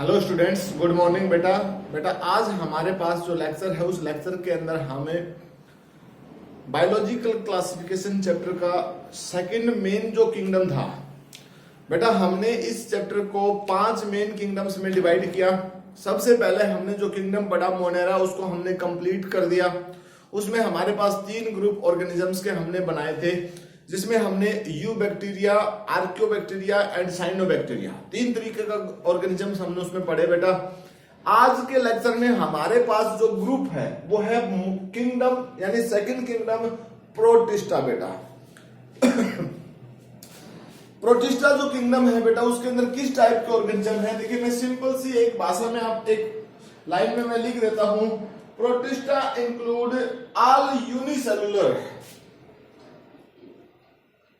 Hello students, good morning बेटा। बेटा आज हमारे पास जो लेक्चर है उस लेक्चर के अंदर हमें बायोलॉजिकल क्लासिफिकेशन चैप्टर का सेकंड मेन जो किंगडम था बेटा, हमने इस चैप्टर को 5 मेन किंगडम्स में डिवाइड किया। सबसे पहले हमने जो किंगडम पढ़ा मोनेरा, उसको हमने कंप्लीट कर दिया। उसमें हमारे पास 3 ग्रुप ऑर्गेनिजम्स के हमने बनाए थे, जिसमें हमने यू बैक्टीरिया, आर्कियोबैक्टीरिया एंड साइनोबैक्टीरिया 3 तरीके का ऑर्गेनिजम्स हमने उसमें पढ़े बेटा। आज के लेक्चर में हमारे पास जो ग्रुप है वो है किंगडम यानी सेकंड किंगडम प्रोटिस्टा बेटा। प्रोटिस्टा जो किंगडम है बेटा, उसके अंदर किस टाइप के ऑर्गेनिज्म है? देखिए, मैं सिंपल सी एक भाषा में आप एक लाइन में मैं लिख देता हूं। Protista include all unicellular.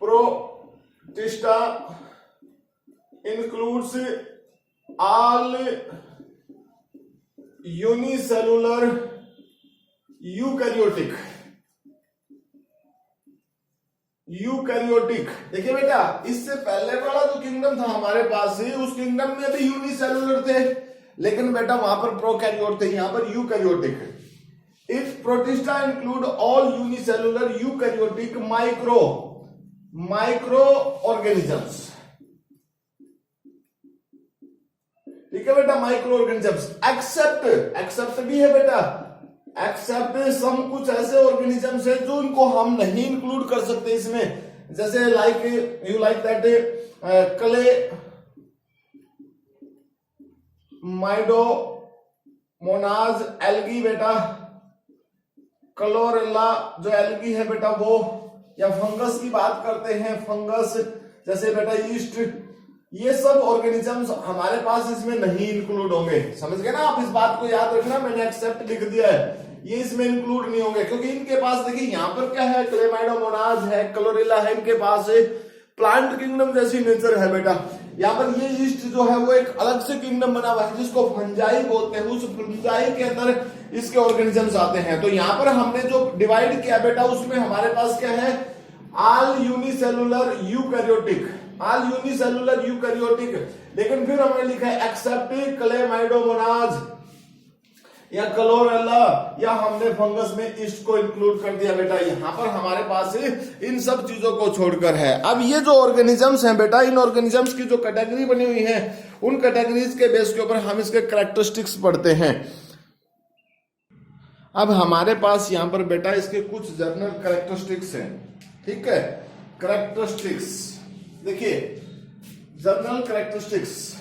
Protista includes all unicellular eukaryotic। देखिए बेटा, इससे पहले वाला जो किंगडम था हमारे पास ही, उस किंगडम में भी यूनिसेलुलर थे, लेकिन बेटा वहां पर प्रोकैरियोट थे, यहां पर eukaryotic. If protista include all unicellular eukaryotic micro organisms. ठीक है बेटा, माइक्रो ऑर्गेनिजम्स एक्सेप्ट भी है बेटा, एक्सेप्ट सम कुछ ऐसे ऑर्गेनिजम्स है जो इनको हम नहीं इंक्लूड कर सकते इसमें, जैसे लाइक दैट क्ले माइडो मोनाज एल्गी बेटा, क्लोरेला जो एल्गी है बेटा वो, या फंगस की बात करते हैं, फंगस जैसे बेटा ईस्ट, ये सब ऑर्गेनिजम्स हमारे पास इसमें नहीं इंक्लूड होंगे। समझ गए ना आप? इस बात को याद रखना, मैंने एक्सेप्ट लिख दिया है, ये इसमें इंक्लूड नहीं होंगे, क्योंकि इनके पास देखिए यहां पर क्या है, क्लेमाइडोमोनाज है, क्लोरेला है, इनके पास है प्लांट किंगडम जैसी नेचर है बेटा। यहाँ पर ये ईस्ट जो है वो एक अलग से किंगडम बना हुआ है जिसको फंजाई बोलते हैं। उस फंजाई के अंदर इसके ऑर्गेनिजम्स आते हैं। तो यहाँ पर हमने जो डिवाइड किया बेटा, उसमें हमारे पास क्या है, ऑल यूनिसेलुलर यूकैरियोटिक, लेकिन फिर हमने लिखा है एक्सेप्ट क्लेमाइडोमोनाज या क्लोरेला, या हमने फंगस में ईस्ट को इंक्लूड कर दिया बेटा। यहां पर हमारे पास इन सब चीजों को छोड़कर है। अब ये जो ऑर्गेनिजम्स हैं बेटा, इन ऑर्गेनिजम्स की जो कैटेगरी बनी हुई है, उन कैटेगरीज के बेस के ऊपर हम इसके कैरेक्टरिस्टिक्स पढ़ते हैं। अब हमारे पास यहां पर बेटा इसके कुछ जनरल कैरेक्टरिस्टिक्स हैं। ठीक है, कैरेक्टरिस्टिक्स देखिए, general characteristics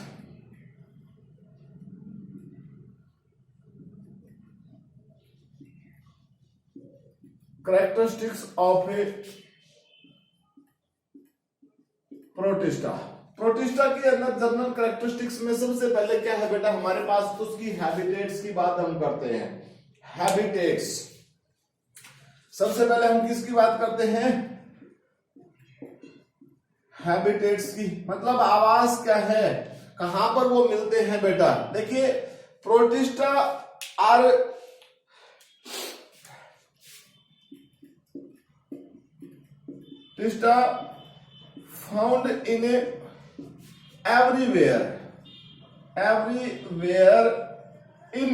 of A protista के अंदर जनरल कैरेक्टरिस्टिक्स में सबसे पहले क्या है बेटा, हमारे पास उसकी हैबिटेट्स की बात हम करते हैं। हैबिटेट्स सबसे पहले हम किसकी बात करते हैं? हैबिटेट्स की, मतलब आवास क्या है, कहां पर वो मिलते हैं बेटा। देखिए, protista are found in everywhere in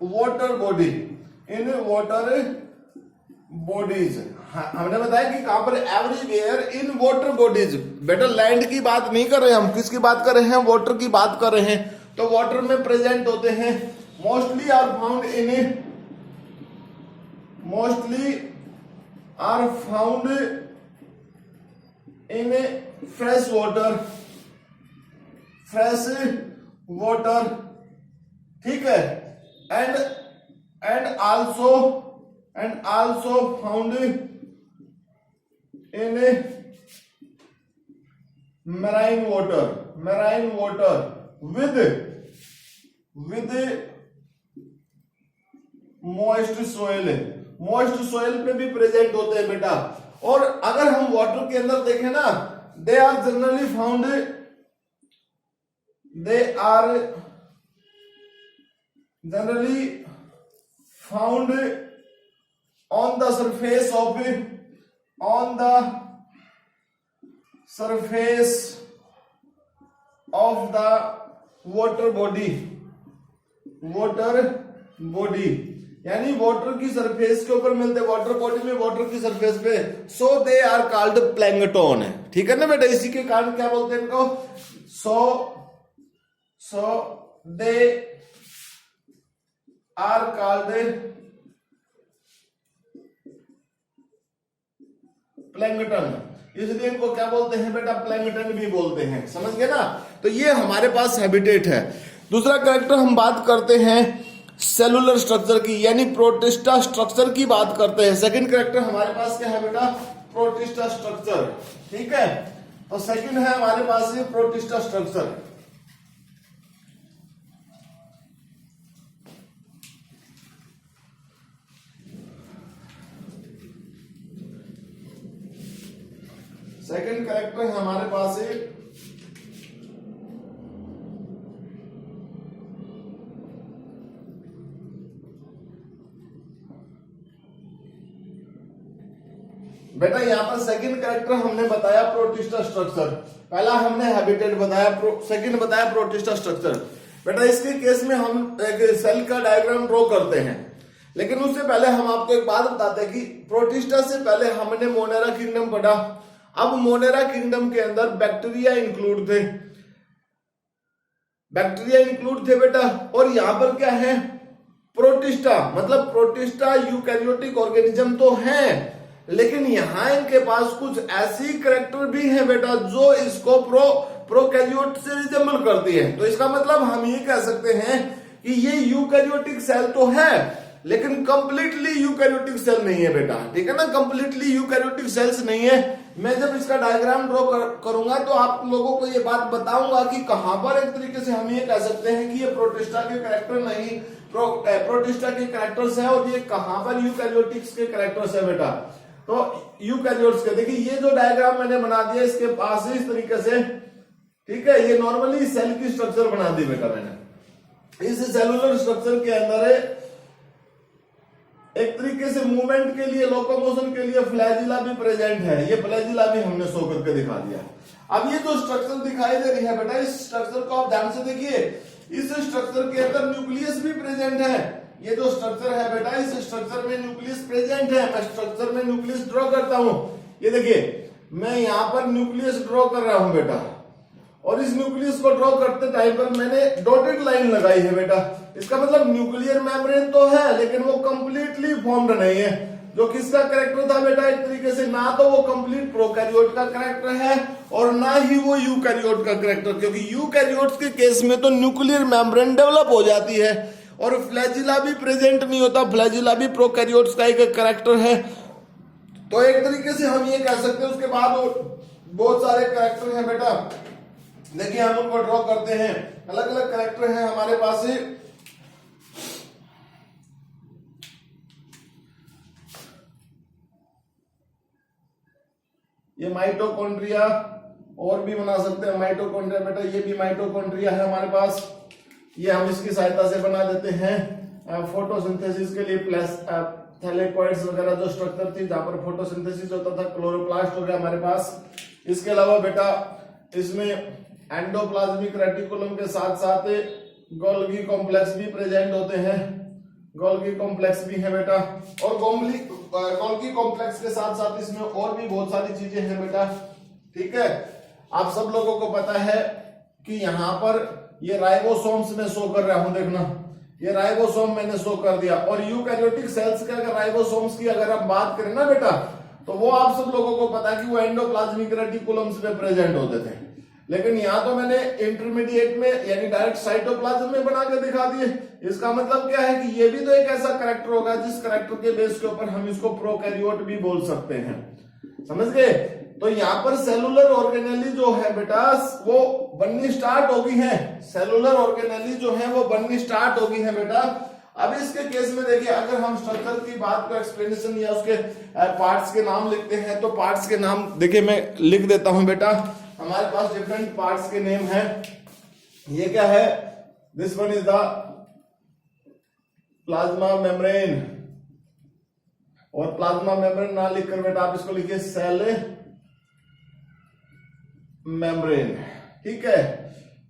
water bodies. हमने बताया कि कहां पर, एवरीवेयर इन वाटर बॉडीज। बेटा लैंड की बात नहीं कर रहे हम, किसकी बात कर रहे हैं? वाटर की बात कर रहे हैं। तो वाटर में प्रेजेंट होते हैं। Mostly are found in fresh water. ठीक है, and also found in marine water with moist soil पे भी प्रेजेंट होते हैं बेटा। और अगर हम वाटर के अंदर देखें ना, they are generally found on the surface of the water body, water body यानी वाटर की सरफेस के ऊपर मिलते हैं, वाटर बॉडी में वाटर की सरफेस पे, so they are called plankton है, ठीक है ना बेटा। इसी के कारण क्या बोलते हैं इनको, सो दे आर कॉल्ड प्लैंकटन, इसलिए इनको क्या बोलते हैं बेटा, प्लैंकटन भी बोलते हैं, समझ गए ना। तो ये हमारे पास हैबिटेट है। दूसरा कैरेक्टर हम बात करते हैं सेलुलर स्ट्रक्चर की, यानी प्रोटिस्टा स्ट्रक्चर की बात करते हैं। सेकंड कैरेक्टर हमारे पास क्या है बेटा, प्रोटिस्टा स्ट्रक्चर, ठीक है। तो सेकंड है हमारे पास ये प्रोटिस्टा स्ट्रक्चर। सेकंड कैरेक्टर है हमारे पास ये बेटा, यहां पर सेकंड कैरेक्टर हमने बताया प्रोटिस्टा स्ट्रक्चर, पहला हमने हैबिटेट बताया, सेकंड बताया प्रोटिस्टा स्ट्रक्चर। बेटा इसके केस में हम एक सेल का डायग्राम ड्रॉ करते हैं, लेकिन उससे पहले हम आपको एक बात बताते हैं कि प्रोटिस्टा से पहले हमने मोनेरा किंगडम पढ़ा। अब मोनेरा किंगडम के अंदर बैक्टीरिया इंक्लूड थे, बैक्टीरिया इंक्लूड थे बेटा। और यहां पर क्या है, प्रोटिस्टा, मतलब प्रोटिस्टा यूकैरियोटिक ऑर्गेनिज्म तो है, लेकिन यहां इनके पास कुछ ऐसी कैरेक्टर भी है बेटा जो इसको प्रोकैरियोट से रिजेंबल करती है। तो इसका मतलब हम ये कह सकते हैं कि ये यूकैरियोटिक सेल तो है, लेकिन कंप्लीटली यूकैरियोटिक सेल नहीं है बेटा, ठीक है ना, कंप्लीटली यूकैरियोटिक सेल्स नहीं है। मैं जब इसका डायग्राम ड्रॉ करूंगा तो आप लोगों को ये बात बताऊंगा कि कहां पर एक तरीके से हम ये कह सकते हैं कि ये प्रोटिस्टा के कैरेक्टर नहीं, प्रोटिस्टा के कैरेक्टर्स है, और ये कहां पर यूकैरियोटिक्स के कैरेक्टर्स है बेटा। तो यूकैरियोट्स के देखिए ये जो डायग्राम मैंने बना दिया इसके पास इस तरीके से, ठीक है, ये नॉर्मली सेल की स्ट्रक्चर बना दी बेटा मैंने। इस सेलुलर स्ट्रक्चर के अंदर एक तरीके से मूवमेंट के लिए, लोकोमोशन के लिए फ्लैजिला भी प्रेजेंट है। ये फ्लैजिला भी हमने शो करके दिखा दिया। अब ये जो स्ट्रक्चर दिखाई दे रही है बेटा, इस स्ट्रक्चर को आप ध्यान से देखिए, इस स्ट्रक्चर के अंदर न्यूक्लियस भी प्रेजेंट है। ये जो स्ट्रक्चर है बेटा, इस स्ट्रक्चर में न्यूक्लियस प्रेजेंट है। मैं स्ट्रक्चर में न्यूक्लियस ड्रॉ करता हूं, ये देखिए मैं यहां पर न्यूक्लियस ड्रॉ कर रहा हूं बेटा, और इस न्यूक्लियस को ड्रॉ करते टाइम पर मैंने डॉटेड लाइन लगाई है बेटा। इसका मतलब न्यूक्लियर मेम्ब्रेन तो है, लेकिन वो कंप्लीटली फॉर्म्ड नहीं है। जो किसका कैरेक्टर था बेटा, एक तरीके से ना तो वो कंप्लीट प्रोकैरियोट का कैरेक्टर है और ना ही वो यूकैरियोट का कैरेक्टर, क्योंकि यूकैरियोट्स के केस में तो न्यूक्लियर मेम्ब्रेन डेवलप हो जाती है और फ्लैजिला भी प्रेजेंट नहीं होता। फ्लैजिला भी प्रोकैरियोट्स का एक कैरेक्टर है। तो एक तरीके से हम ये कह सकते हैं। उसके बाद बहुत सारे कैरेक्टर हैं बेटा, देखिए हम उनको ड्रॉ करते हैं। अलग अलग कैरेक्टर हैं हमारे पास। ये माइटोकॉन्ड्रिया और भी बना सकते हैं। माइटोकॉन्ड्रिया बेटा, ये भी माइटोकॉन्ड्रिया है हमारे पास। ये हम इसकी सहायता से बना देते हैं फोटोसिंथेसिस के लिए। थैलेकोइड्स वगैरह जो स्ट्रक्चर थी जहां पर फोटोसिंथेसिस होता था, क्लोरोप्लास्ट हो गया हमारे पास। इसके अलावा बेटा इसमें एंडोप्लाज्मिक रेटिकुलम के साथ साथ गोल्गी कॉम्प्लेक्स भी प्रेजेंट होते हैं। गोल्गी कॉम्प्लेक्स भी है बेटा, और गोल्गी कॉम्प्लेक्स के साथ साथ इसमें और भी बहुत सारी चीजें हैं बेटा, ठीक है। आप सब लोगों को पता है कि यहाँ पर ये राइबोसोम्स में शो कर रहा हूं, देखना ये राइबोसोम मैंने शो कर दिया। और यूकैरियोटिक सेल्स के अगर राइबोसोम्स की अगर आप बात करें ना बेटा, तो वो आप सब लोगों को पता है कि वो एंडोप्लाज्मिक रेटिकुलम्स में प्रेजेंट होते थे। लेकिन यहां तो मैंने इंटरमीडिएट में यानी डायरेक्ट साइटोप्लाज्म में बना के दिखा दिए। इसका मतलब क्या है कि ये भी तो एक ऐसा कैरेक्टर होगा जिस कैरेक्टर के बेस के ऊपर हम इसको प्रोकैरियोट भी बोल सकते हैं, समझ गए। तो यहाँ पर सेलुलर ऑर्गेनेली जो है बेटा वो बननी स्टार्ट हो गई है। सेलुलर ऑर्गेनेली जो है वो बननी स्टार्ट हो गई है बेटा। अब इसके केस में देखिए, अगर हम स्ट्रक्चर की बात को एक्सप्लेनेशन या उसके पार्ट्स के नाम लिखते हैं, तो पार्ट्स के नाम देखिए मैं लिख देता हूं बेटा। हमारे पास डिफरेंट पार्ट्स के नेम है। ये क्या है, this one is the plasma membrane, और प्लाज्मा मेम्ब्रेन ना लिखकर बेटा आप इसको लिखिए सेल मेम्ब्रेन, ठीक है।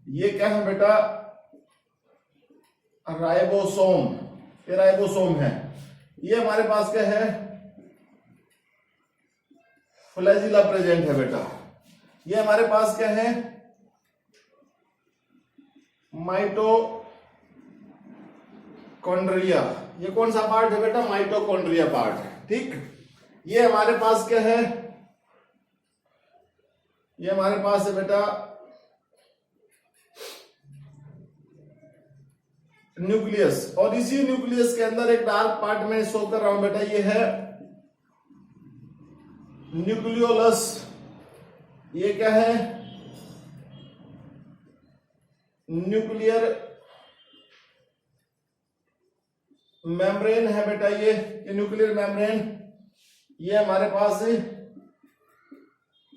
ये क्या है बेटा, राइबोसोम, ये राइबोसोम है। ये हमारे पास क्या है, फ्लैजिला प्रेजेंट है बेटा। ये हमारे पास क्या है, माइटोकॉन्ड्रिया। ये कौन सा पार्ट है बेटा, माइटोकॉन्ड्रिया पार्ट है, ठीक। ये हमारे पास क्या है, ये हमारे पास है बेटा न्यूक्लियस, और इसी न्यूक्लियस के अंदर एक डार्क पार्ट में शो कर रहा हूं बेटा, ये है न्यूक्लियोलस। ये क्या है, न्यूक्लियर मेम्ब्रेन है बेटा, ये न्यूक्लियर मेम्ब्रेन। ये हमारे पास है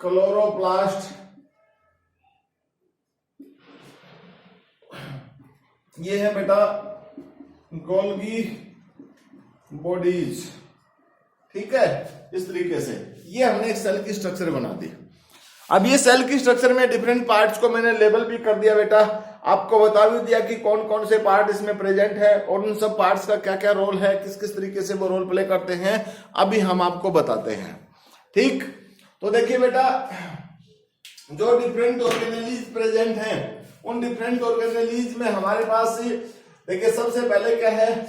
क्लोरोप्लास्ट, ये है बेटा गोल्गी बॉडीज, ठीक है। इस तरीके से ये हमने एक सेल की स्ट्रक्चर बना दी। अब ये सेल की स्ट्रक्चर में डिफरेंट पार्ट्स को मैंने लेबल भी कर दिया बेटा, आपको बता भी दिया कि कौन कौन से पार्ट इसमें प्रेजेंट है और उन सब पार्ट्स का क्या क्या रोल है, किस किस तरीके से वो रोल प्ले करते हैं, अभी हम आपको बताते हैं, ठीक। तो देखिए बेटा, जो डिफरेंट ऑर्गेनेलीज प्रेजेंट हैं, उन डिफरेंट ऑर्गेनेलीज में हमारे पास देखिए सबसे पहले क्या है,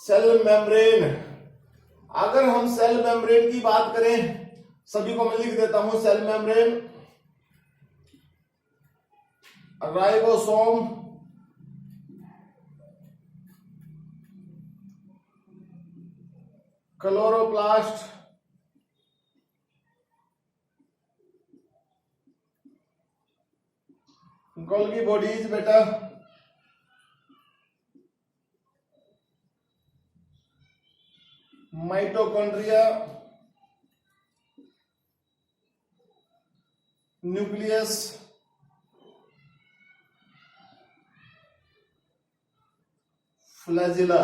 सेल मेम्ब्रेन। अगर हम सेल मेम्ब्रेन की बात करें, सभी को मैं लिख देता हूं, cell membrane, ribosome, chloroplast, Golgi bodies बेटा, माइटोकॉन्ड्रिया, न्यूक्लियस, फ्लैजिला,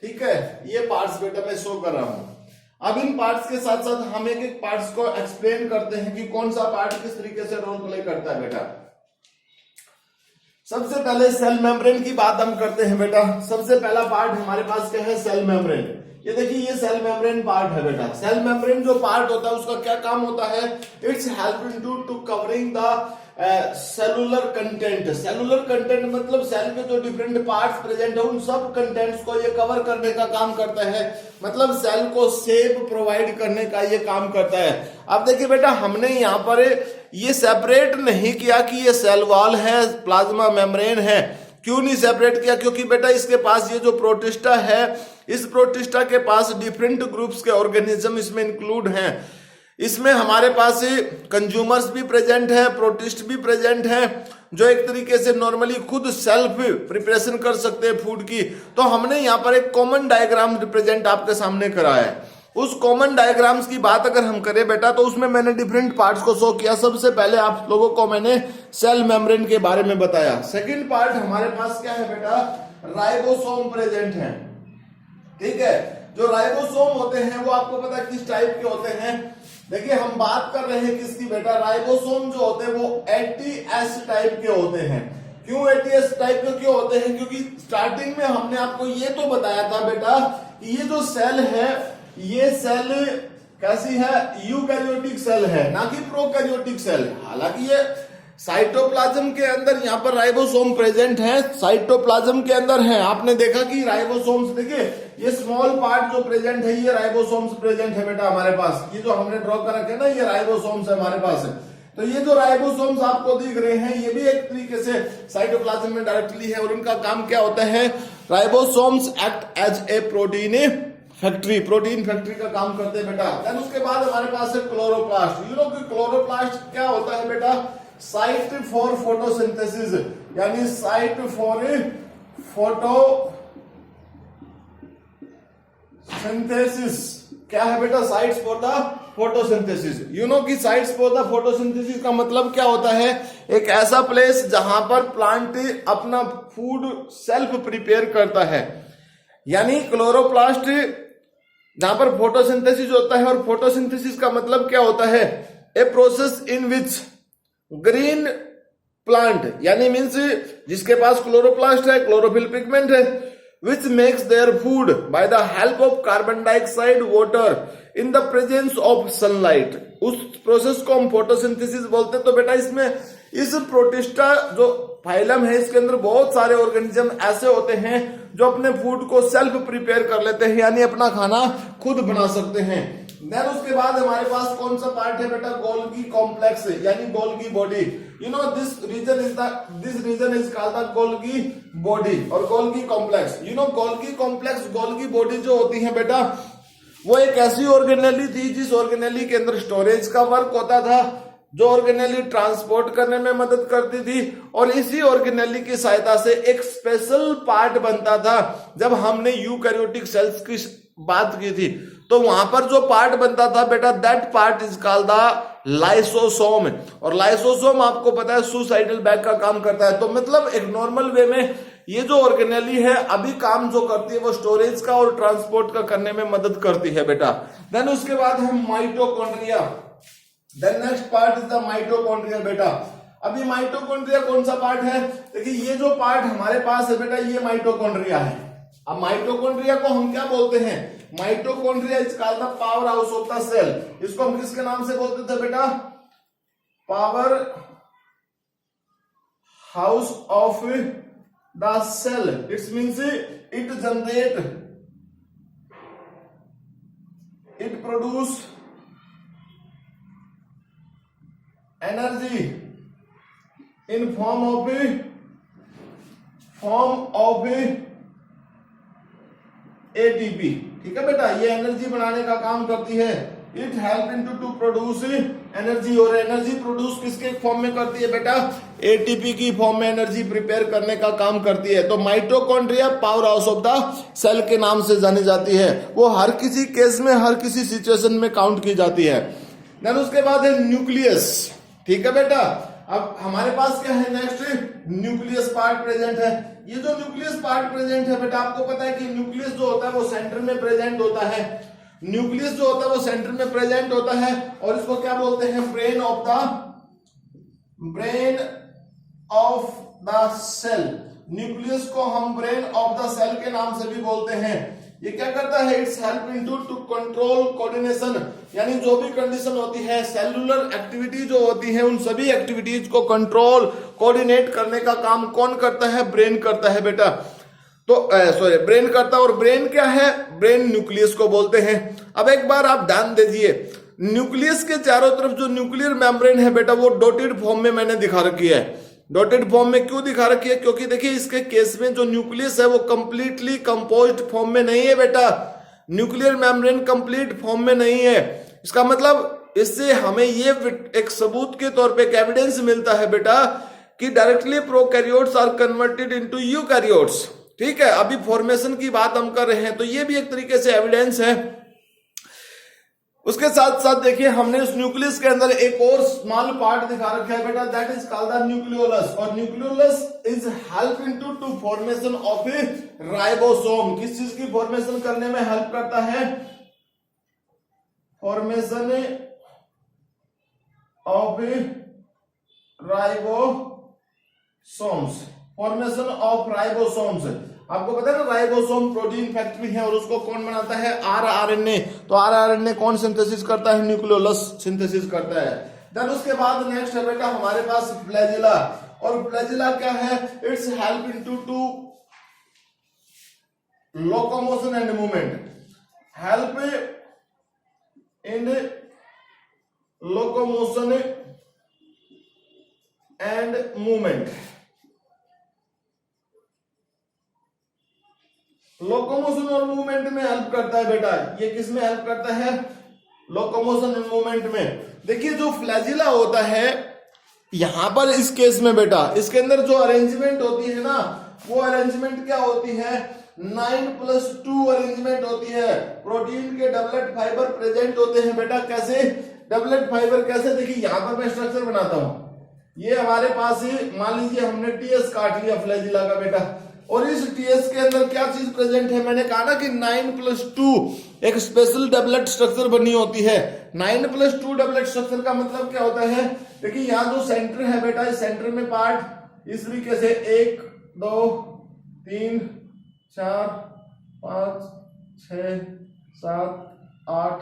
ठीक है। ये पार्ट्स बेटा मैं शो कर रहा हूं। अब इन पार्ट्स के साथ साथ हम एक एक पार्ट्स को एक्सप्लेन करते हैं कि कौन सा पार्ट किस तरीके से रोल प्ले करता है बेटा। सबसे पहले सेल मेम्ब्रेन की बात हम करते हैं बेटा। सबसे पहला पार्ट हमारे पास क्या है, सेल मेम्ब्रेन। ये देखिए ये सेल मेम्ब्रेन पार्ट है बेटा। सेल मेम्ब्रेन जो पार्ट होता है उसका क्या काम होता है, it's helping to covering the cellular content. Cellular content मतलब सेल के जो डिफरेंट पार्ट्स प्रेजेंट है उन सब कंटेंट्स को ये कवर करने का काम करता है, मतलब सेल को शेप प्रोवाइड करने का ये काम करता है। अब देखिए बेटा, हमने यहाँ पर ये सेपरेट नहीं किया कि ये सेल वॉल है, प्लाज्मा मेम्ब्रेन है। क्यों नहीं सेपरेट किया, क्योंकि बेटा इसके पास ये जो प्रोटिस्टा है, इस प्रोटिस्टा के पास डिफरेंट ग्रुप्स के ऑर्गेनिज्म इसमें इंक्लूड हैं। इसमें हमारे पास कंज्यूमर्स भी प्रेजेंट है, प्रोटिस्ट भी प्रेजेंट है, जो एक तरीके से नॉर्मली खुद सेल्फ प्रिपरेशन कर सकते हैं फूड की। तो हमने यहाँ पर एक कॉमन डायग्राम रिप्रेजेंट आपके सामने करा है। उस कॉमन डायग्राम्स की बात अगर हम करें बेटा, तो उसमें मैंने डिफरेंट पार्ट्स को शो किया। सबसे पहले आप लोगों को मैंने सेल मेम्ब्रेन के बारे में बताया। सेकंड पार्ट हमारे पास क्या है बेटा, राइबोसोम प्रेजेंट है, ठीक है। जो राइबोसोम होते हैं वो आपको पता है किस टाइप के होते हैं। देखिए हम बात कर रहे हैं किसकी बेटा, राइबोसोम जो होते हैं वो ATS टाइप के होते हैं। क्यों ATS टाइप के क्यों होते हैं, क्योंकि स्टार्टिंग में हमने आपको ये तो बताया था बेटा, ये जो सेल है, ये सेल कैसी है, यूकैरियोटिक सेल है, ना कि प्रोकैरियोटिक सेल। हालांकि ये साइटोप्लाज्म के अंदर यहाँ पर राइबोसोम प्रेजेंट है, साइटोप्लाज्म के अंदर है। आपने देखा कि राइबोसोम्स, देखिए ये स्मॉल पार्ट जो प्रेजेंट है, ये राइबोसोम्स प्रेजेंट है बेटा हमारे पास। ये जो हमने ड्रॉ कर रखे ना, ये राइबोसोम्स है हमारे पास है। तो ये जो राइबोसोम्स आपको दिख रहे हैं, ये भी एक तरीके से साइटोप्लाज्म में डायरेक्टली है। और इनका काम क्या होता है, ribosomes act as a protein factory, protein factory का काम करते हैं बेटा। देन उसके बाद हमारे पास है क्लोरोप्लास्ट। यू नो कि क्लोरोप्लास्ट क्या होता है बेटा, साइट फॉर फोटोसिंथेसिस, यानी साइट फॉर फोटोसिंथेसिस। क्या है बेटा, sites for the photosynthesis. You know कि साइट्स फॉर द फोटोसिंथेसिस का मतलब क्या होता है, एक ऐसा प्लेस जहां पर प्लांट अपना फूड सेल्फ प्रिपेयर करता है। यानी क्लोरोप्लास्ट जहां पर फोटोसिंथेसिस होता है, और फोटोसिंथेसिस का मतलब क्या होता है, a process in which green plant, यानी मीन्स जिसके पास क्लोरोप्लास्ट है, क्लोरोफिल पिगमेंट है, which makes their food by the help of carbon dioxide, water in the presence of sunlight. उस प्रोसेस को हम फोटोसिंथेसिस बोलते हैं। तो बेटा इसमें इस प्रोटिस्टा जो फाइलम है इसके अंदर बहुत सारे ऑर्गेनिज्म ऐसे होते हैं जो अपने फूड को सेल्फ प्रिपेयर कर लेते हैं, यानी अपना खाना खुद बना सकते हैं। देन उसके बाद हमारे पास कौन सा पार्ट है बेटा, गोल्गी कॉम्प्लेक्स, यानी Golgi body. You know this region is called the Golgi body और Golgi complex. You know Golgi complex, Golgi body जो होती है बेटा, वो एक ऐसी ऑर्गेनेली थी जिस ऑर्गेनेली के अंदर स्टोरेज का वर्क होता था, जो ऑर्गेनेली ट्रांसपोर्ट करने में मदद करती थी, और इसी ऑर्गेनेली की सहायता से एक स्पेशल पार्ट बनता था। जब हमने यूकैरियोटिक सेल्स की बात की थी तो वहां पर जो पार्ट बनता था बेटा, that part is called the lysosome. और लाइसोसोम आपको पता है सुसाइडल बैग का काम करता है। तो मतलब एक नॉर्मल वे में ये जो ऑर्गेनेली है अभी काम जो करती है वो स्टोरेज का और ट्रांसपोर्ट का करने में मदद करती है बेटा। देन उसके बाद है mitochondria. Then next part is the mitochondria बेटा। अभी माइटोकॉन्ड्रिया कौन सा पार्ट है, देखिए ये जो पार्ट हमारे पास है बेटा ये माइटोकॉन्ड्रिया है। अब माइटोकॉन्ड्रिया को हम क्या बोलते हैं, mitochondria is called the power house of the cell. इसको हम किसके नाम से बोलते थे बेटा, power house of the cell. It's means it generate, it produce energy in form of ATP. ठीक है बेटा, ये एनर्जी बनाने का काम करती है। It help into to produce energy, और एनर्जी प्रोड्यूस किसके फॉर्म में करती है बेटा, एटीपी की फॉर्म में एनर्जी प्रिपेयर करने का काम करती है। तो mitochondria power house of the cell के नाम से जानी जाती है। वो हर किसी केस में, हर किसी सिचुएशन में काउंट की जाती है। देन उसके बाद है न्यूक्लियस। ठीक है बेटा, अब हमारे पास क्या है नेक्स्ट, न्यूक्लियस पार्ट प्रेजेंट है। ये जो न्यूक्लियस पार्ट प्रेजेंट है बेटा, आपको पता है कि न्यूक्लियस जो होता है वो सेंटर में प्रेजेंट होता है। न्यूक्लियस जो होता है वो सेंटर में प्रेजेंट होता है, और इसको क्या बोलते हैं, brain of the cell. Nucleus को हम ब्रेन ऑफ द सेल के नाम से भी बोलते हैं। ये क्या करता है, it's help into to control coordination, यानी जो भी कंडीशन होती है, सेलुलर एक्टिविटी जो होती है, उन सभी एक्टिविटीज को कंट्रोल कोऑर्डिनेट करने का काम कौन करता है, ब्रेन करता है बेटा। तो ब्रेन करता है, और ब्रेन क्या है, ब्रेन न्यूक्लियस को बोलते हैं। अब एक बार आप ध्यान दीजिए, न्यूक्लियस के चारों तरफ जो न्यूक्लियर मेम्ब्रेन है बेटा, वो डॉटेड फॉर्म में मैंने दिखा रखी है। डॉटेड फॉर्म में क्यों दिखा रखी है, क्योंकि देखिए इसके केस में जो न्यूक्लियस है वो कंप्लीटली कंपोज्ड फॉर्म में नहीं है बेटा। न्यूक्लियर मेम्ब्रेन कंप्लीट फॉर्म में नहीं है। इसका मतलब इससे हमें ये एक सबूत के तौर पे एक एविडेंस मिलता है बेटा कि directly prokaryotes are converted into eukaryotes. ठीक है, अभी फॉर्मेशन की बात हम कर रहे हैं, तो ये भी एक तरीके से एविडेंस है। उसके साथ साथ देखिए हमने उस न्यूक्लियस के अंदर एक और स्मॉल पार्ट दिखा रखा है बेटा, that is called the nucleolus. और nucleolus is help into to formation of a ribosome. किस चीज की फॉर्मेशन करने में हेल्प करता है, formation of ribosomes, formation of ribosomes. आपको पता है ना, राइबोसोम प्रोटीन फैक्ट्री है, और उसको कौन बनाता है, आरआरएनए। तो आरआरएनए कौन सिंथेसिस करता है, न्यूक्लियोलस सिंथेसिस करता है। देन उसके बाद नेक्स्ट है बेटा हमारे पास फ्लैजिला। और फ्लैजिला क्या है, it's help into to locomotion and movement, help in locomotion and movement. Locomotion और मूवमेंट में हेल्प करता है बेटा। ये किस में हेल्प करता है, लोकोमोशन एंड मूवमेंट में। देखिए जो फ्लैजिला होता है यहां पर इस केस में बेटा, इसके अंदर जो अरेंजमेंट होती है ना, वो अरेंजमेंट क्या होती है, 9+2 अरेंजमेंट होती है। प्रोटीन के डबलेट फाइबर प्रेजेंट होते हैं बेटा। कैसे डबलेट फाइबर, कैसे, देखिए यहां पर मैं स्ट्रक्चर बनाता हूं। ये हमारे पास ही मान लीजिए हमने टीएस काट लिया फ्लैजिला का बेटा, और इस टीएस के अंदर क्या चीज प्रेजेंट है, मैंने कहा ना कि 9+2 एक स्पेशल डबलेट स्ट्रक्चर बनी होती है। 9+2 डबलेट स्ट्रक्चर का मतलब क्या होता है? देखिए यहाँ जो सेंटर है बेटा, इस सेंटर में पार्ट इस तरीके से 1 2 3 4 5 6 7 8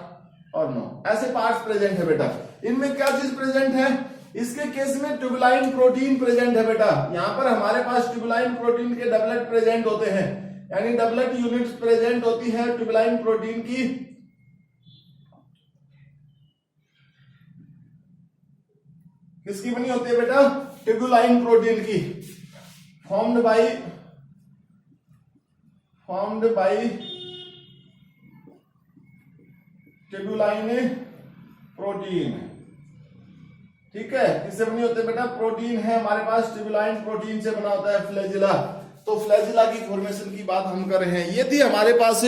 और 9 ऐसे पार्ट्स प्रेजेंट है बेटा। इनमें क्या चीज प्रेजेंट है? इसके केस में ट्यूबुलाइन प्रोटीन प्रेजेंट है बेटा। यहां पर हमारे पास ट्यूबुलाइन प्रोटीन के डबलेट प्रेजेंट होते हैं, यानी डबलेट यूनिट्स प्रेजेंट होती है ट्यूबुलाइन प्रोटीन की। किसकी बनी होती है बेटा? ट्यूबुलाइन प्रोटीन की, फॉर्म्ड बाय ट्यूबुलाइन प्रोटीन। ठीक है, किससे बनी होती है बेटा? प्रोटीन है हमारे पास, ट्यूबुलाइन प्रोटीन से बना होता है फ्लैजिला। तो फ्लैजिला की फॉर्मेशन की बात हम कर रहे हैं। ये थी हमारे पास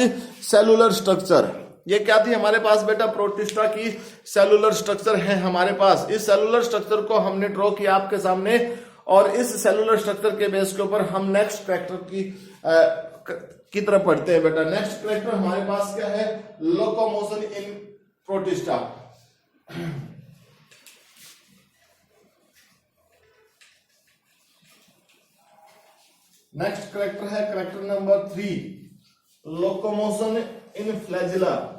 सेलुलर स्ट्रक्चर। ये क्या थी हमारे पास बेटा? प्रोटिस्टा की सेलुलर स्ट्रक्चर है हमारे पास। इस सेलुलर स्ट्रक्चर को हमने ड्रॉ किया आपके सामने, और इस सेलुलर स्ट्रक्चर के बेस के ऊपर हम नेक्स्ट कैरेक्टर की तरफ पढ़ते हैं बेटा। नेक्स्ट कैरेक्टर हमारे पास क्या है? Locomotion in protista. Next character है character number 3, locomotion in flagella.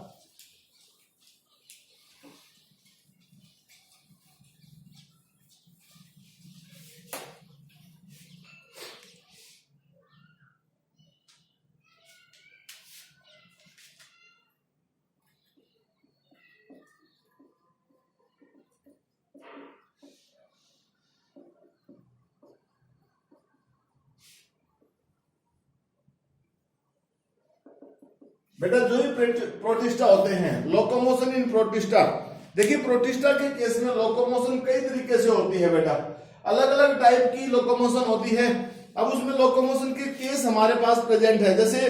बेटा जो ही प्रोटिस्टा होते हैं, लोकोमोशन इन प्रोटिस्टा। देखिए प्रोटिस्टा के केस में लोकोमोशन कई तरीके से होती है बेटा, अलग अलग टाइप की लोकोमोशन होती है। अब उसमें लोकोमोशन के केस हमारे पास प्रेजेंट है, जैसे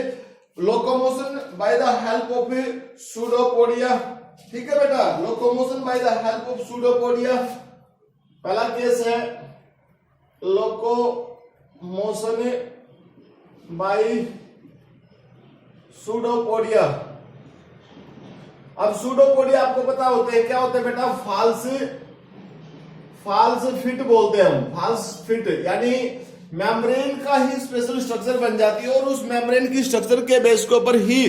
locomotion by the help of pseudopodia. ठीक है बेटा, locomotion by the help of pseudopodia पहला केस है। Locomotion by pseudopodia. अब सूडोपोडिया आपको पता होते हैं क्या होते हैं बेटा? फाल्स फिट बोलते हैं हम, फाल्स फिट, यानी मेम्ब्रेन का ही स्पेशल स्ट्रक्चर बन जाती है, और उस मेम्ब्रेन की स्ट्रक्चर के बेस के ऊपर ही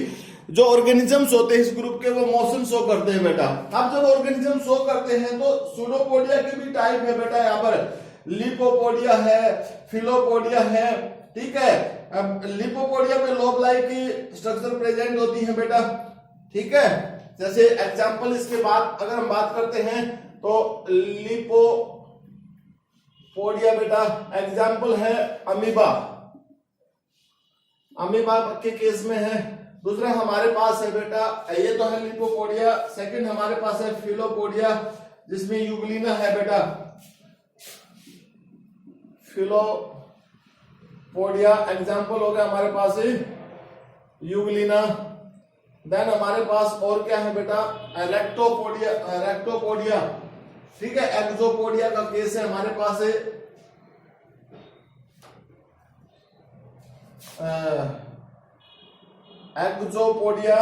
जो ऑर्गेनिजम्स होते हैं इस ग्रुप के, वो मोशन शो करते हैं बेटा। अब जब ऑर्गेनिज्म शो करते हैं तो सूडोपोडिया के भी टाइप है बेटा। यहाँ पर लिपोपोडिया है, फिलोपोडिया है। ठीक है, अब लिपोपोडिया में लोब लाइक स्ट्रक्चर प्रेजेंट होती है बेटा। ठीक है, जैसे एग्जांपल इसके बाद अगर हम बात करते हैं तो लिपोपोडिया बेटा एग्जांपल है अमीबा, अमीबा के केस में है। दूसरा हमारे पास है बेटा, ये तो है लिपोपोडिया। सेकंड हमारे पास है फिलोपोडिया, जिसमें यूग्लिना है बेटा। फिलोपोडिया एग्जांपल हो गया हमारे पास यूग्लिना। देन हमारे पास और क्या है बेटा? रेक्टोपोडिया। ठीक है, एक्सोपोडिया का केस है हमारे पास एक्सोपोडिया।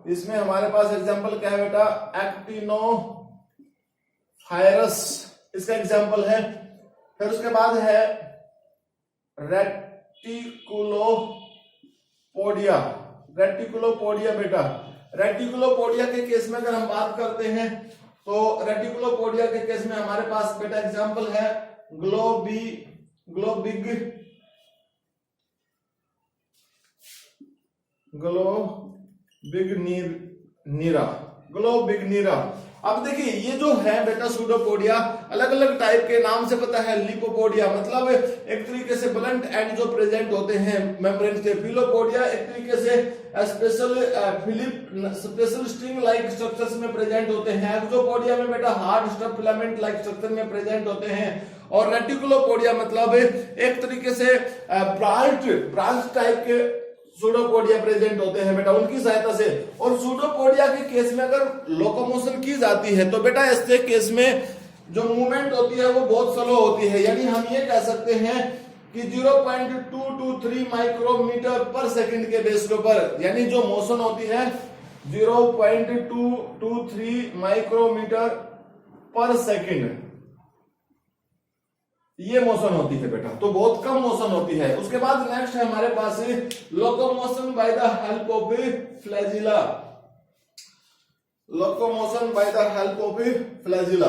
इसमें हमारे पास एग्जांपल क्या है बेटा? एक्टिनोथायरस इसका एग्जांपल है। फिर उसके बाद है रेटिकुलोपोडिया। रेटिकुलोपोडिया बेटा, रेटिकुलोपोडिया के केस में अगर हम बात करते हैं तो रेटिकुलोपोडिया के केस में हमारे पास बेटा एग्जांपल है ग्लोबिग्निरा। अब देखिए ये जो है बेटा सूडोपोडिया, अलग अलग टाइप के नाम से पता है। लिपोपोडिया मतलब एक तरीके से ब्लंट एंड जो प्रेजेंट होते हैं मेम्ब्रेन के। फिलोपोडिया एक तरीके से स्पेशल स्ट्रिंग लाइक स्ट्रक्चर्स में प्रेजेंट होते हैं। एक्सोपोडिया में बेटा hard stuff filament like structure में प्रेजेंट होते हैं। और रेटिकुलोपोडिया मतलब एक तरीके से ब्रांच टाइप के सूडोपोडिया प्रेजेंट होते हैं बेटा, उनकी सहायता से। और सूडोपोडिया के केस में अगर लोकोमोशन की जाती है तो बेटा ऐसे केस में जो मूवमेंट होती है वो बहुत स्लो होती है, यानी हम ये कह सकते हैं कि 0.223 माइक्रोमीटर पर सेकंड के बेस के ऊपर, यानी जो मोशन होती है 0.223 माइक्रोमीटर पर सेकेंड ये मोशन होती है बेटा, तो बहुत कम मोशन होती है। उसके बाद नेक्स्ट है हमारे पास locomotion by the help of flagella. Locomotion by the help of flagella.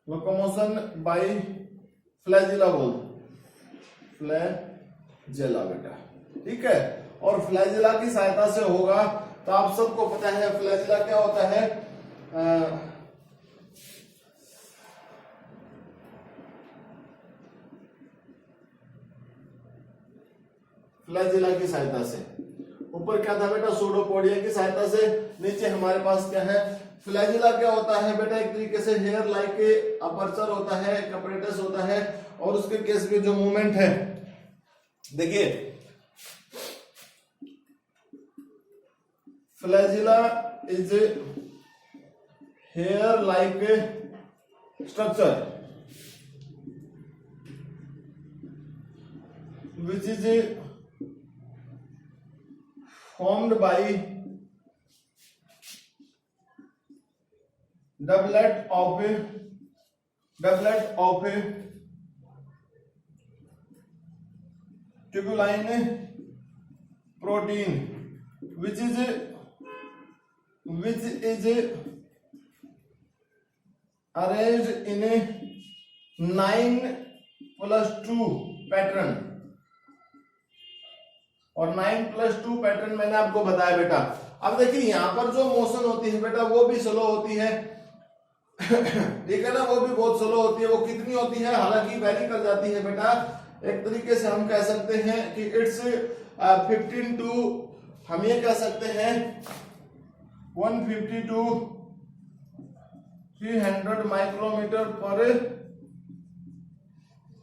Locomotion by flagella बोल, फ्लैजिला बेटा, ठीक है। और फ्लैजिला की सहायता से होगा, तो आप सबको पता है फ्लैजिला क्या होता है। फ्लैजिला की सहायता से, ऊपर क्या था बेटा, सूडोपोडिया की सहायता से, नीचे हमारे पास क्या है, फ्लैजिला। क्या होता है बेटा, एक तरीके से हेयर लाइक अपर्चर होता है, अपरेटस होता है, और उसके केस में जो मूवमेंट है, देखिए flagella is here like structure which is formed by doublet of tubuline protein which is arranged in a 9+2 pattern. और 9+2 पैटर्न मैंने आपको बताया बेटा। अब देखिए यहां पर जो मोशन होती है बेटा वो भी स्लो होती है, ठीक है ना, वो भी बहुत स्लो होती है। वो कितनी होती है, हालांकि वैरी कर जाती है बेटा। एक तरीके से हम कह सकते हैं कि इट्स 15 टू, हम ये कह सकते हैं 150 टू 300 माइक्रोमीटर पर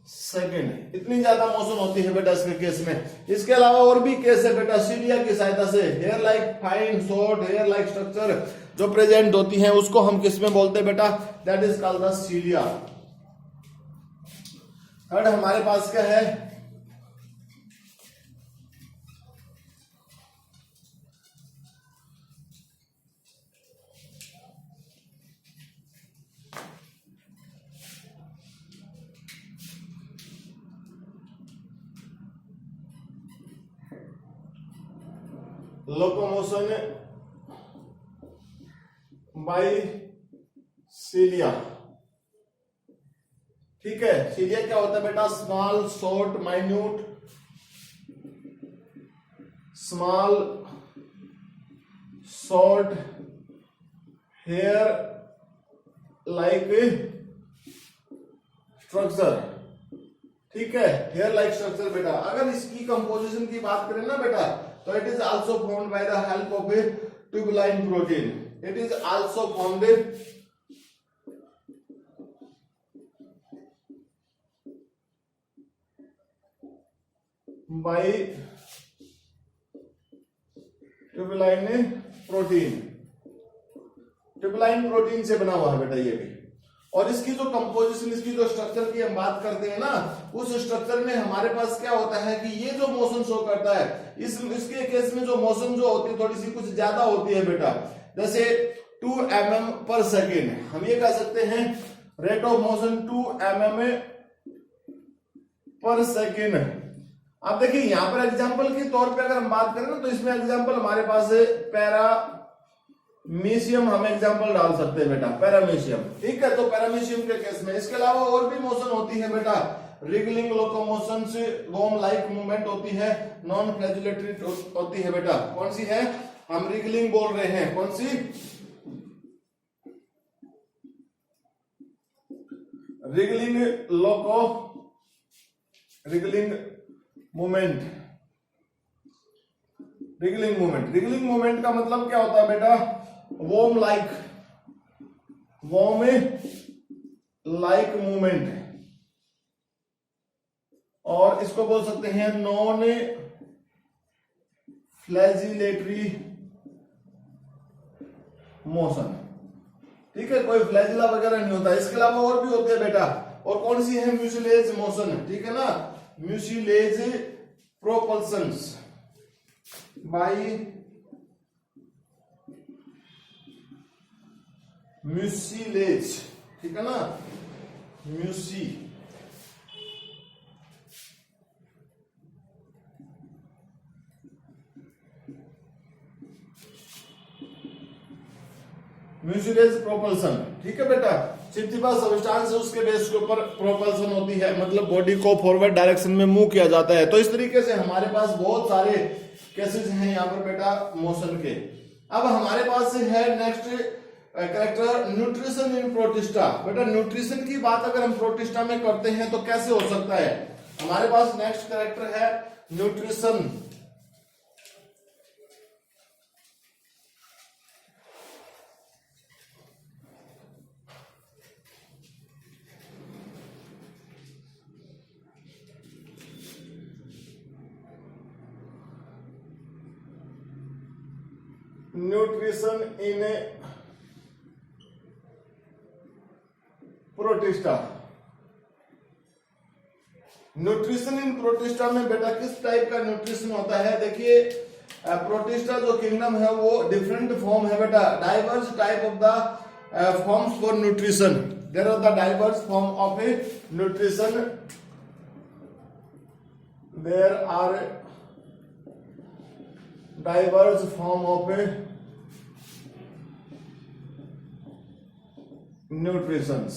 सेकेंड, इतनी ज्यादा मोशन होती है बेटा इसके केस में। इसके अलावा और भी केस है बेटा, सीलिया की सहायता से hair like fine short hair like structure जो प्रेजेंट होती है उसको हम किस में बोलते हैं बेटा, that is called the cilia. Third हमारे पास क्या है, लोकोमोशन बाय सीलिया, ठीक है। सीलिया क्या होता है बेटा, small short minute, small short hair like structure, ठीक है, हेयर लाइक स्ट्रक्चर बेटा। अगर इसकी कंपोजिशन की बात करें ना बेटा, तो it is also formed by the help of a tubuline protein. It is also formed by tubuline protein. tubuline protein से बना हुआ है बेटा ये भी। और इसकी जो कंपोजिशन, इसकी जो स्ट्रक्चर की हम बात करते हैं ना, उस स्ट्रक्चर में हमारे पास क्या होता है कि ये जो मोशन शो करता है, इसके केस में जो मोशन जो होती है थोड़ी सी कुछ ज्यादा होती है बेटा, जैसे 2 mm पर सेकेंड, हम ये कह सकते हैं रेट ऑफ मोशन 2 mm पर सेकेंड। आप देखिए यहां पर एग्जांपल के तौर पे अगर हम बात करें ना, तो इसमें एग्जांपल हमारे पास है पैरामीशियम, हम एग्जांपल डाल सकते हैं बेटा, पैरामीशियम, ठीक है। तो पैरामीशियम के केस में, इसके अलावा और भी मोशन होती है बेटा, रिगलिंग लोकोमोशन से वॉर्म लाइक मूवमेंट होती है, नॉन फ्लैजिलेटरी होती है बेटा। कौन सी है, हम रिगलिंग बोल रहे हैं, कौन सी, wriggling wriggling movement. Wriggling movement, wriggling movement का मतलब क्या होता है बेटा, वॉर्म लाइक मूवमेंट, और इसको बोल सकते हैं नॉन फ्लैजिलेटरी मोशन, ठीक है, कोई फ्लैजिला वगैरह नहीं होता। इसके अलावा और भी होते हैं बेटा, और कौन सी है? म्यूसिलेज मोशन, ठीक है ना, म्यूसिलेज प्रोपल्सन्स बाई म्यूसिलेज, ठीक है ना, म्यूसिलेज प्रोपल्सन, ठीक है बेटा। चिपचिपा सब्सटेंस है, उसके बेस के ऊपर प्रोपल्सन होती है, मतलब बॉडी को फॉरवर्ड डायरेक्शन में मूव किया जाता है। तो इस तरीके से हमारे पास बहुत सारे केसेस हैं यहाँ पर बेटा मोशन के। अब हमारे पास है next character nutrition in protista. बेटा न्यूट्रिशन की बात अगर हम प्रोटिस्टा में करते हैं तो कैसे हो सकता है? हमारे पास नेक्स्ट कैरेक्टर है nutrition in protista. Nutrition in protista में बेटा किस टाइप का न्यूट्रिशन होता है? देखिए प्रोटिस्टा जो किंगडम है वो डिफरेंट फॉर्म है बेटा, diverse type of the forms for nutrition. There are the diverse form of a nutrition, there are diverse form of a nutritions,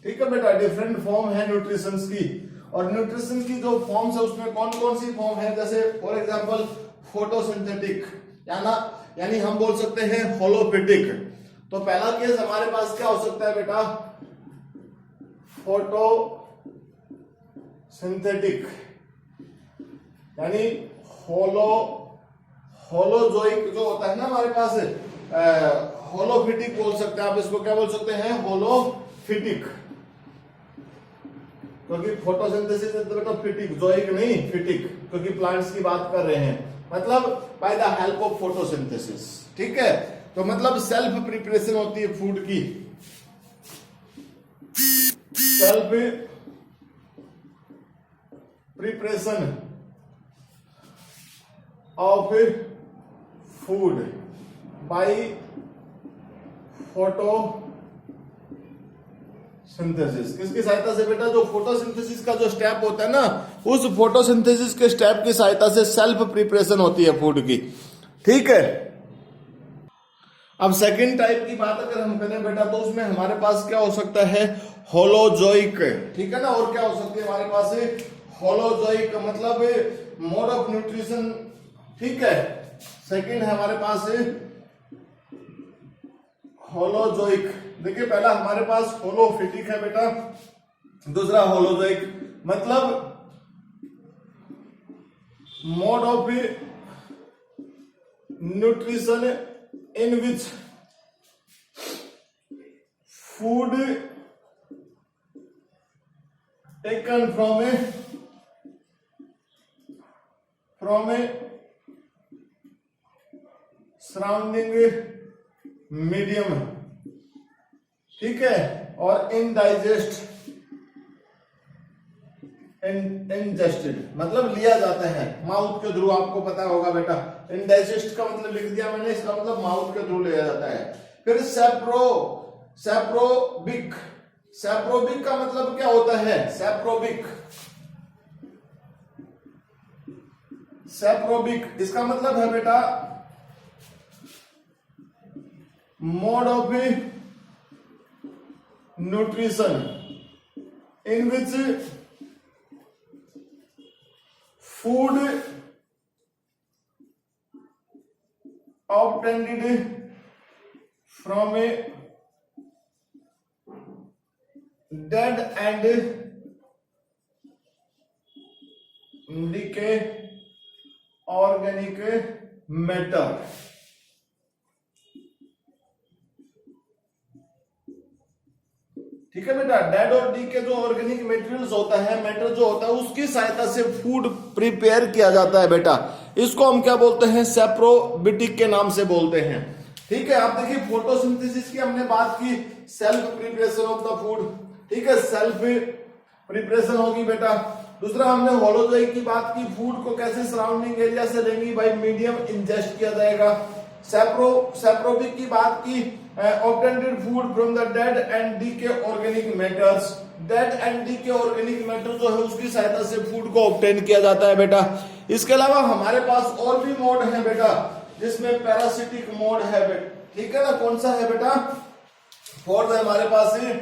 ठीक है बेटा, डिफरेंट फॉर्म है न्यूट्रिशंस की। और न्यूट्रिशन की जो फॉर्म्स है उसमें कौन कौन सी फॉर्म है? जैसे फॉर एग्जांपल फोटोसिंथेटिक, यानी हम बोल सकते हैं होलोफिटिक। तो पहला केस हमारे पास क्या हो सकता है बेटा? फोटोसिंथेटिक, यानी होलोजोइक जो होता है ना हमारे पास, होलोफिटिक बोल सकते हैं आप इसको। क्या बोल सकते हैं? होलोफिटिक, क्योंकि फोटोसिंथेसिस तो बेटा फिटिक, जोइक नहीं फिटिक, क्योंकि प्लांट्स की बात कर रहे हैं, मतलब bye the help of photosynthesis, ठीक है। तो मतलब सेल्फ प्रिपरेशन होती है फूड की, self preparation of food by photosynthesis. किसकी सहायता से बेटा? जो फोटोसिंथेसिस का जो स्टेप होता है ना, उस फोटोसिंथेसिस के स्टेप की सहायता से सेल्फ प्रिपरेशन होती है फूड की, ठीक है। अब सेकंड टाइप की बात अगर हम करें बेटा, तो उसमें हमारे पास क्या हो सकता है? होलोजोइक, ठीक है ना। और क्या हो सकती है हमारे पास? होलोजोइक मतलब मोड ऑफ न्यूट्रिशन, ठीक है। सेकंड है हमारे पास होलोजोइक। देखिए पहला हमारे पास होलोफिटिक है बेटा, दूसरा होलोजोइक, मतलब mode of nutrition in which food taken from A surrounding medium, ठीक है, और इंजेस्टेड मतलब लिया जाता है माउथ के थ्रू। आपको पता होगा बेटा, इंडाइजेस्ट का मतलब लिख दिया मैंने, इसका मतलब माउथ के थ्रू लिया जाता है। फिर सैप्रोबिक, सैप्रोबिक का मतलब क्या होता है? सैप्रोबिक इसका मतलब है बेटा mode of nutrition in which food obtained from a dead and decay organic matter, ठीक है बेटा। डेड और डीके जो ऑर्गेनिक मेटेरियल्स होता है, मैटर जो होता है, उसकी सहायता से फूड प्रिपेयर किया जाता है बेटा। इसको हम क्या बोलते हैं? सैप्रोबिटिक के नाम से बोलते हैं। ठीक है, आप देखिए फोटोसिंथेसिस की हमने बात की, self preparation of the food, ठीक है, सेल्फ प्रिपरेशन होगी बेटा। दूसरा हमने होलोजोइक की बात की, फूड को कैसे सराउंडिंग एरिया से लेंगी, बाई मीडियम इंजेस्ट किया जाएगा। सेप्रोबिक की बात की, obtained food from the dead and decay organic matters, dead and decay organic matter जो है उसकी सहायता से फूड को ऑब्टेन किया जाता है बेटा। इसके अलावा हमारे पास और भी मोड है बेटा, जिसमें पैरासिटिक मोड है बेटा, ठीक है ना, कौन सा है बेटा, फोर्थ है हमारे पास है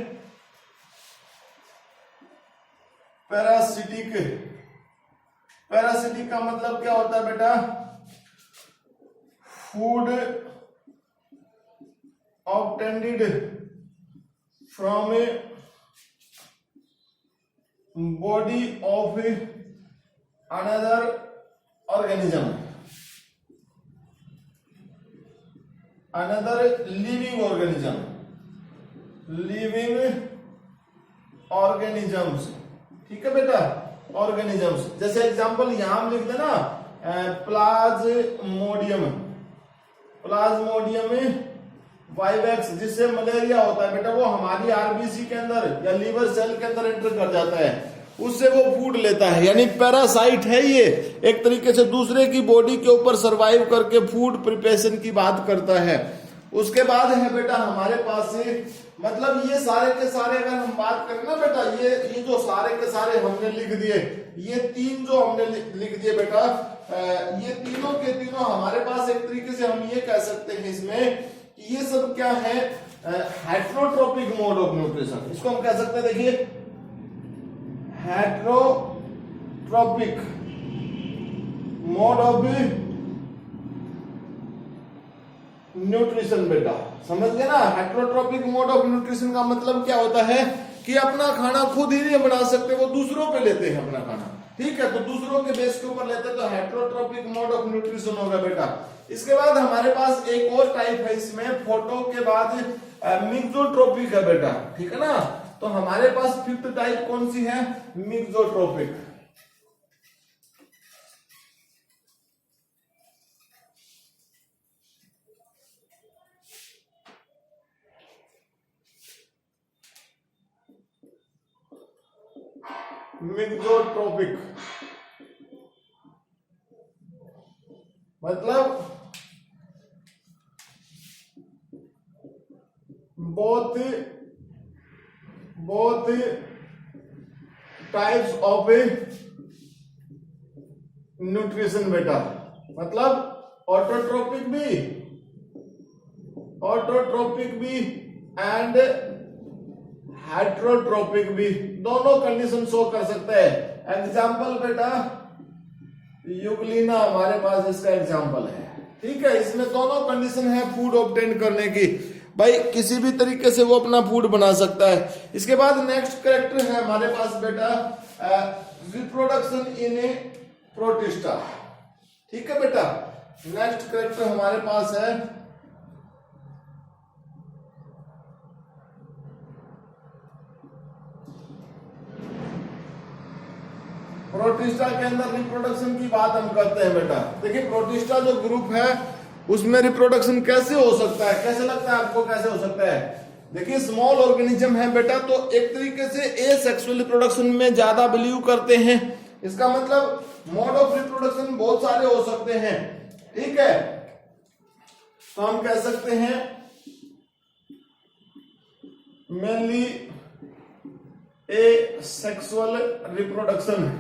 पैरासिटिक। पैरासिटिक का मतलब क्या होता है बेटा, food obtained from a body of another organism, another living organism, living organisms, ठीक है बेटा, ऑर्गेनिजम्स। जैसे एग्जांपल यहां हम लिखते ना प्लाज्मोडियम, प्लाज्मोडियम वाइवेक्स, जिससे मलेरिया होता है बेटा, वो हमारी आरबीसी के अंदर या लीवर सेल के अंदर एंटर कर जाता है, उससे वो फूड लेता है, यानी पैरासाइट है ये, एक तरीके से दूसरे की बॉडी के ऊपर सरवाइव करके फूड प्रिपरेशन की बात करता है। उसके बाद है बेटा हमारे पास से, मतलब ये सारे के सारे अगर हम बात करें ना बेटा, ये जो सारे के सारे हमने लिख दिए, ये तीन जो हमने लिख दिए बेटा, ये तीनों के तीनों हमारे पास एक तरीके से हम ये कह सकते हैं इसमें कि ये सब क्या है, हेट्रोट्रोपिक मोड ऑफ न्यूट्रिशन, इसको हम कह सकते हैं, देखिए हेट्रोट्रोपिक मोड ऑफ न्यूट्रिशन बेटा, समझ गए ना। हेट्रोट्रोपिक मोड ऑफ न्यूट्रिशन का मतलब क्या होता है कि अपना खाना खुद ही नहीं बना सकते, वो दूसरों पे लेते हैं अपना खाना, ठीक है, तो दूसरों के बेस के ऊपर लेते हैं, तो हेट्रोट्रोपिक मोड ऑफ न्यूट्रिशन होगा बेटा। इसके बाद हमारे पास एक और टाइप है इसमें, फोटो के बाद मिक्सोट्रोपिक है बेटा, ठीक है ना। तो हमारे पास फिफ्थ टाइप कौन सी है, मिक्सोट्रोपिक। मिक्सोट्रोपिक मतलब both टाइप्स ऑफ न्यूट्रिशन बेटा, मतलब ऑटोट्रोपिक भी एंड हेट्रोट्रोपिक भी, दोनों कंडीशन शो कर सकते हैं। एग्जाम्पल बेटा यूग्लिना हमारे पास इसका एग्जाम्पल है, ठीक है, इसमें दोनों कंडीशन है फूड ऑब्टेन करने की, भाई किसी भी तरीके से वो अपना फूड बना सकता है। इसके बाद नेक्स्ट कैरेक्टर है हमारे पास बेटा रिप्रोडक्शन इन ए प्रोटिस्टा, ठीक है बेटा। नेक्स्ट कैरेक्टर हमारे पास है प्रोटिस्टा के अंदर रिप्रोडक्शन की बात हम करते हैं बेटा। देखिए प्रोटिस्टा जो ग्रुप है उसमें रिप्रोडक्शन कैसे हो सकता है, कैसे लगता है आपको कैसे हो सकता है? देखिए स्मॉल ऑर्गेनिज्म है बेटा, तो एक तरीके से एसेक्सुअल रिप्रोडक्शन में ज्यादा बिलीव करते हैं। इसका मतलब मोड ऑफ रिप्रोडक्शन बहुत सारे हो सकते हैं, ठीक है। तो हम कह सकते हैं मेनली ए सेक्सुअल रिप्रोडक्शन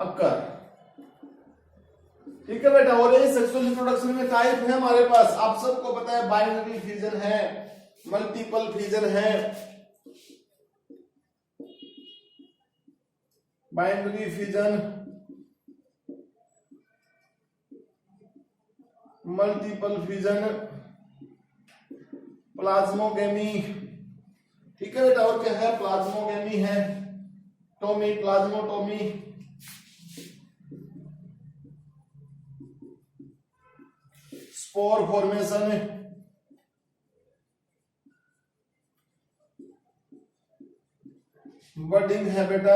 अक्कर, ठीक है बेटा। और ये सेक्सुअल रिप्रोडक्शन में टाइप है हमारे पास, आप सबको पता है, बाइनरी फिजन है, मल्टीपल फिजन है, binary fission, multiple fission, plasmogamy, ठीक है बेटा। और क्या है? प्लाज्मोगेमी है, टोमी, प्लाज्मोटोमी, स्पोर फॉर्मेशन, बडिंग है बेटा।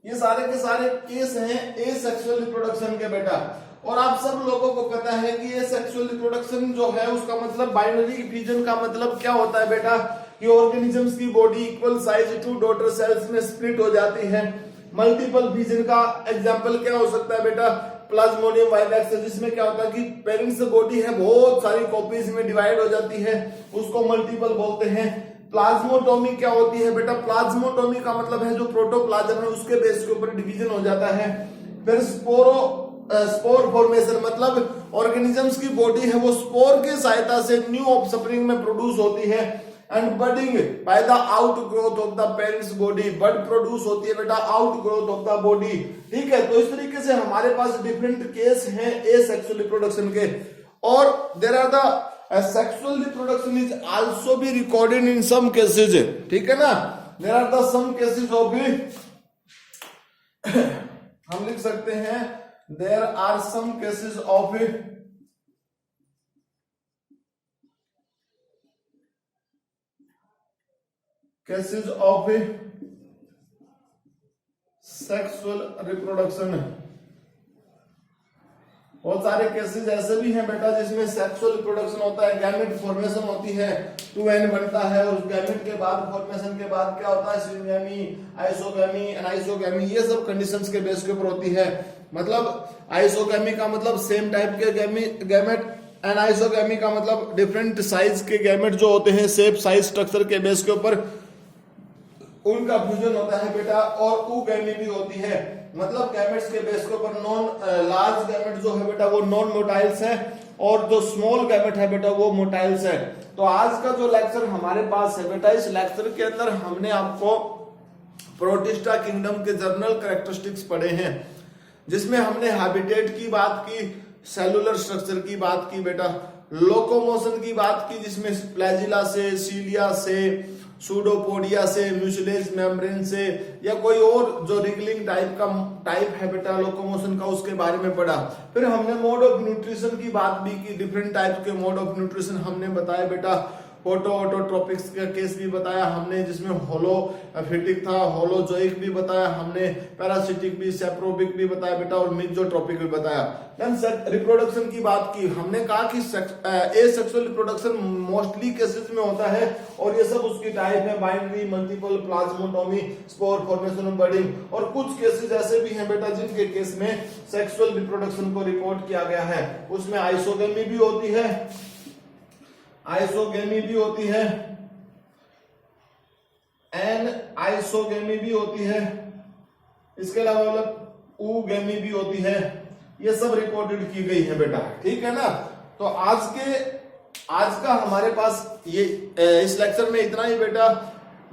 ये सारे के सारे केस हैं ए सेक्सुअल रिप्रोडक्शन के बेटा। और आप सब लोगों को पता है कि ये सेक्सुअल रिप्रोडक्शन जो है उसका मतलब बाइनरी फिजन का मतलब क्या होता है बेटा, कि ऑर्गेनिजम्स की body equal size to daughter cells में स्प्लिट हो जाती है। मल्टीपल फिजन का एग्जांपल क्या हो सकता है बेटा, प्लाज्मोडियम वाइवेक्स, जिसमें क्या होता है कि पेरेंट्स बॉडी है बहुत सारी कॉपीज में डिवाइड हो जाती है, उसको मल्टीपल बोलते हैं। प्लाज्मोटोमी क्या होती है बेटा, प्लाज्मोटोमी का मतलब है जो प्रोटोप्लाज्म है उसके बेस के ऊपर डिवीजन हो जाता है। फिर स्पोर फॉर्मेशन, मतलब ऑर्गेनिजम्स की बॉडी है वो स्पोर की सहायता से न्यू ऑफस्प्रिंग में प्रोड्यूस होती है। And budding by the outgrowth of the parents body, bud produce होती है बेटा outgrowth of the body. ठीक है, तो इस तरीके से हमारे पास डिफरेंट केस हैं ए सेक्सुअल रिप्रोडक्शन के। और there are the sexual reproduction is also be recorded in some cases, ठीक है ना। There are the some cases of हम लिख सकते हैं there are some cases of sexual reproduction. बहुत सारे केसेस ऐसे भी हैं बेटा जिसमें सेक्सुअल रिप्रोडक्शन होता है, गैमेट फॉर्मेशन होती है, 2n बनता है, उस गैमेट के बाद फॉर्मेशन के बाद क्या होता है, सिंगैमी, आइसोगैमी, एनाइसोगैमी, ये सब कंडीशंस के बेस के ऊपर होती है। मतलब आइसोगैमी का मतलब सेम टाइप के गैमेट, एनाइसोगैमी का मतलब डिफरेंट साइज के गैमेट जो होते हैं शेप साइज स्ट्रक्चर के बेस के ऊपर उनका फ्यूजन होता है बेटा। और ऊगैमी भी होती है, मतलब गैमेट्स के बेस के ऊपर नॉन लार्ज गैमेट जो है बेटा वो नॉन मोटाइल्स है और जो स्मॉल गैमेट है बेटा वो मोटाइल्स है। तो आज का जो लेक्चर हमारे पास है बेटा, इस लेक्चर के अंदर हमने आपको प्रोटिस्टा किंगडम के जर्नल कैरेक्टरिस्टिक्स पढ़े हैं, जिसमें हमने हैबिटेट की बात की, सेलुलर स्ट्रक्चर की बात की बेटा, लोकोमोशन की बात की जिसमें फ्लैजिला से, सीलिया से, सूडोपोडिया से, म्यूसिलेज मेम्ब्रेन से, या कोई और जो रिगलिंग टाइप है बेटा लोकोमोशन का, उसके बारे में पढ़ा। फिर हमने मोड ऑफ न्यूट्रिशन की बात भी की, डिफरेंट टाइप के मोड ऑफ न्यूट्रिशन हमने बताया बेटा। ऑटोट्रोपिक्स का केस भी बताया हमने, जिसमें होलोफिटिक था, होलोजोइक भी बताया हमने, पैरासिटिक भी, सेप्रोबिक भी बताया बेटा, और मिक्सोट्रोपिक भी बताया। देन रिप्रोडक्शन की बात की, हमने कहा कि ए सेक्सुअल रिप्रोडक्शन मोस्टली केसेस में होता है और ये सब उसकी टाइप है, binary, multiple, plasmotomy, spore formation, budding. और कुछ केसेस ऐसे भी हैं बेटा जिनके केस में सेक्सुअल रिप्रोडक्शन को रिपोर्ट किया गया है, उसमें आइसोगेमी भी होती है, आइसोगेमी भी होती है, एन आइसोगेमी भी होती है, इसके अलावा मतलब ऊगेमी भी होती है। ये सब रिकॉर्डेड की गई है बेटा, ठीक है ना। तो आज का हमारे पास ये इस लेक्चर में इतना ही बेटा।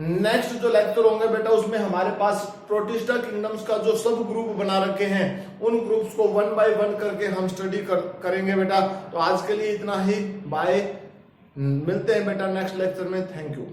नेक्स्ट जो लेक्चर होंगे बेटा उसमें हमारे पास प्रोटिस्टा किंगडम्स का जो सब ग्रुप बना रखे हैं उन ग्रुप्स को 1 by 1 करके हम स्टडी करेंगे बेटा। तो आज के लिए इतना ही, बाय, मिलते हैं बेटा नेक्स्ट लेक्चर में। Thank you.